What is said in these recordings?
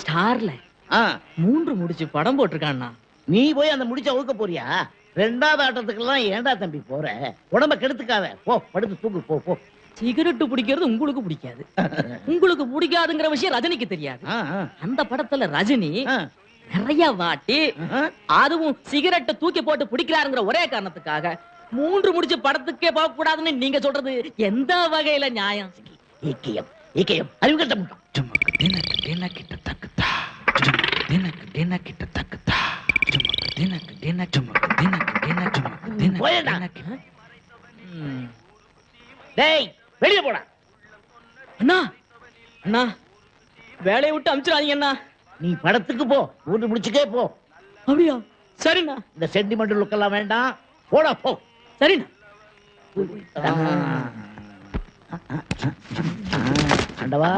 ஸ்டார்ல 3 முடிச்சு படம் போட்டிருக்கான்னா. நீ போய் அந்த முடிச்ச அவுக்க போறியா? 2வது ஆட்டத்துக்கெல்லாம் ஏன்டா தம்பி போற? உடம்ப கெடுத்துக்காத. போ படுத்து தூங்கு. போ போ. சிகரெட் பிடிக்கிறது உங்களுக்கு பிடிக்காது. உங்களுக்கு பிடிக்காதுங்கிற விஷயம் ரஜினிக்கு தெரியாது. அந்த படத்துல ரஜினி நிறைய வாட்டி அதுவும் சிகரெட்டை தூக்கி போட்டு பிடிக்கிறாருங்கிற ஒரே காரணத்துக்காக 3 முடிச்சு படத்துக்கே போக கூடாதுன்னு நீங்க சொல்றது எந்த வகையில நியாயம்? அறிவுகட்ட முட்டம். வெளியே போடா. அண்ணா அண்ணா வேலையை விட்டு அனுப்பிச்சிடாதீங்க அண்ணா. நீ படத்துக்கு போ. 3 முடிச்சுக்கே போ. அப்படியா? சரிண்ணா. இந்த சென்டிமெண்டல் லுக் எல்லாம் வேண்டாம். போடா போ. சரிண்ணா. ஆண்டவா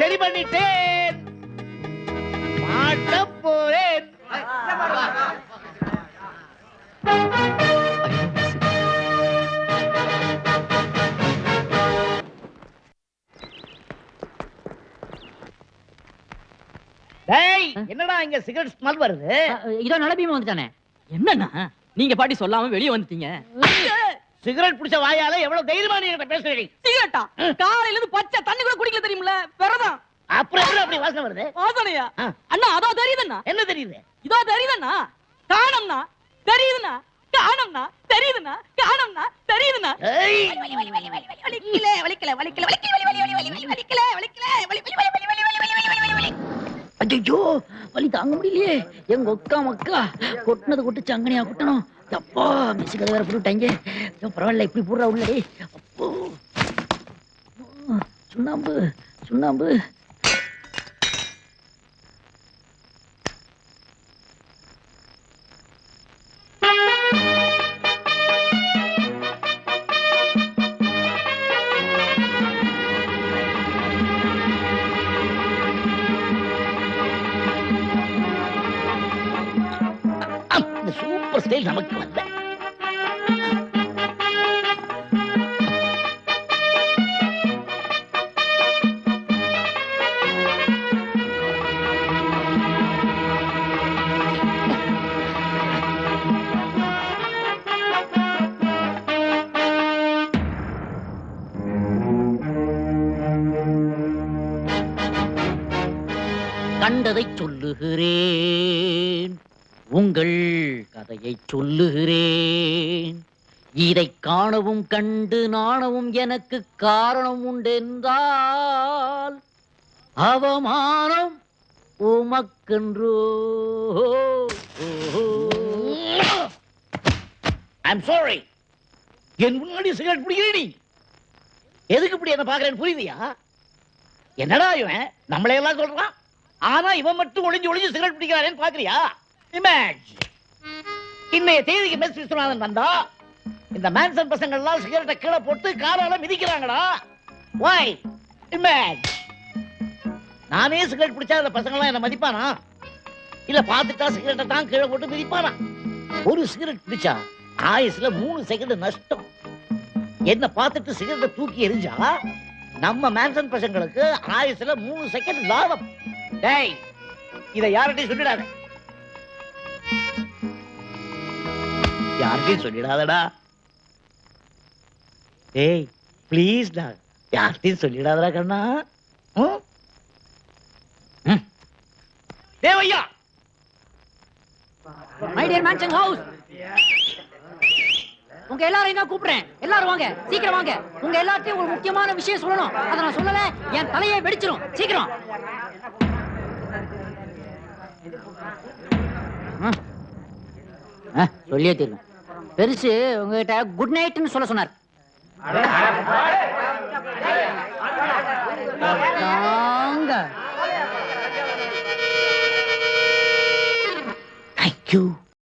சரி பண்ணிட்டேன். மாட்ட போறேன். என்னடா இங்க சிகரெட் ஸ்மெல் வருது? இதோ நலபீமா வந்துட்டானே. என்னன்னா நீங்க பாட்டி சொல்லாம வெளியே வந்துட்டீங்க. சிகரெட் பிடிச்ச வாயால எவ்வளவு தைரியமா நீ பேசுறீங்க? சிகரெட்டா? காலையில இருந்து பச்சை தண்ணி கூட குடிக்கல தெரியுமில்ல? வெறதான். அப்புறம் அப்படி வாசனை வருது? வாசனையா? அண்ணா அதோ தெரியுதுண்ணா. என்ன தெரியுது? இதோ தெரியுதுண்ணா. காணம்னா தெரியுதுண்ணா. காணம்னா தெரியுதுண்ணா. காணம்னா தெரியுதுண்ணா. வலிக்கல வலிக்கல வலிக்கல வலிக்கல ஐயோ வலி தாங்க முடியலையே. எங்க ஒக்கா மக்கா கொட்டினது கொட்டு சங்கனியா கொட்டணும். அப்பா மிஸ் கதை வேற போட்டுட்டாங்க. பரவாயில்ல இப்படி போடுறா உள்ளே. அப்போ சுண்ணாம்பு சுண்ணாம்பு. சூப்பர் ஸ்டைல் நமக்கு வந்த. கண்டதை சொல்லுகிறேன், உங்கள் கதையை சொல்லுகிறேன். இதை காணவும் கண்டு நாணவும் எனக்கு காரணம் உண்டென்றால் அவமானம் உமக்கென்றோ. I'm sorry. என் முன்னாடி சிகரெட் பிடிக்கிறீ? எதுக்கு இப்படி என்ன பாக்குறேன்னு புரியுதியா? என்னடா இவன் நம்மளே எல்லாம் சொல்றான், ஆனா இவன் மட்டும் ஒளிஞ்சு ஒளிஞ்சு சிகரெட் பிடிக்கிறானேன்னு பாக்குறியா? இமேஜ் இன்னைய தேதிக்கு மெஸ் விஸ்வநாதன் வந்தா இந்த மேன்சன் பசங்க எல்லாம் சிகரெட்டை கீழே போட்டு காரால மிதிக்கிறாங்கடா. வாய் நானே சிகரெட் பிடிச்சா அந்த பசங்க எல்லாம் என்ன மதிப்பானா? இல்ல பாத்துட்டா சிகரெட்டை தான் கீழே போட்டு மிதிப்பானா? ஒரு சிகரெட் பிடிச்சா ஆயுசுல 3 செகண்ட் நஷ்டம். என்ன பார்த்துட்டு சிகரெட்டை தூக்கி எரிஞ்சா நம்ம மேன்சன் பசங்களுக்கு ஆயுசுல 3 செகண்ட் லாபம். டேய், இத யார்கிட்டயும் சொல்லிடாத. யார்கிட்டயும் சொல்லிடாதடா. டேய் ப்ளீஸ் டா, யார்கிட்டயும் சொல்லிடாதடா கண்ணா. தேவையா மை டியர் மேன்ஷன் ஹவுஸ், உங்க எல்லாரையும் நான் கூப்பிடுறேன். எல்லாரும் வாங்க, சீக்கிரம் வாங்க. உங்க எல்லாத்தையும் ஒரு முக்கியமான விஷயம் சொல்லணும். அத நான் சொல்லல என் தலையை வெடிச்சிரும். சீக்கிரம் சொல்லியே தீரும். பெருசு உங்ககிட்ட குட் நைட்னு சொல்ல சொன்னார். Thank you.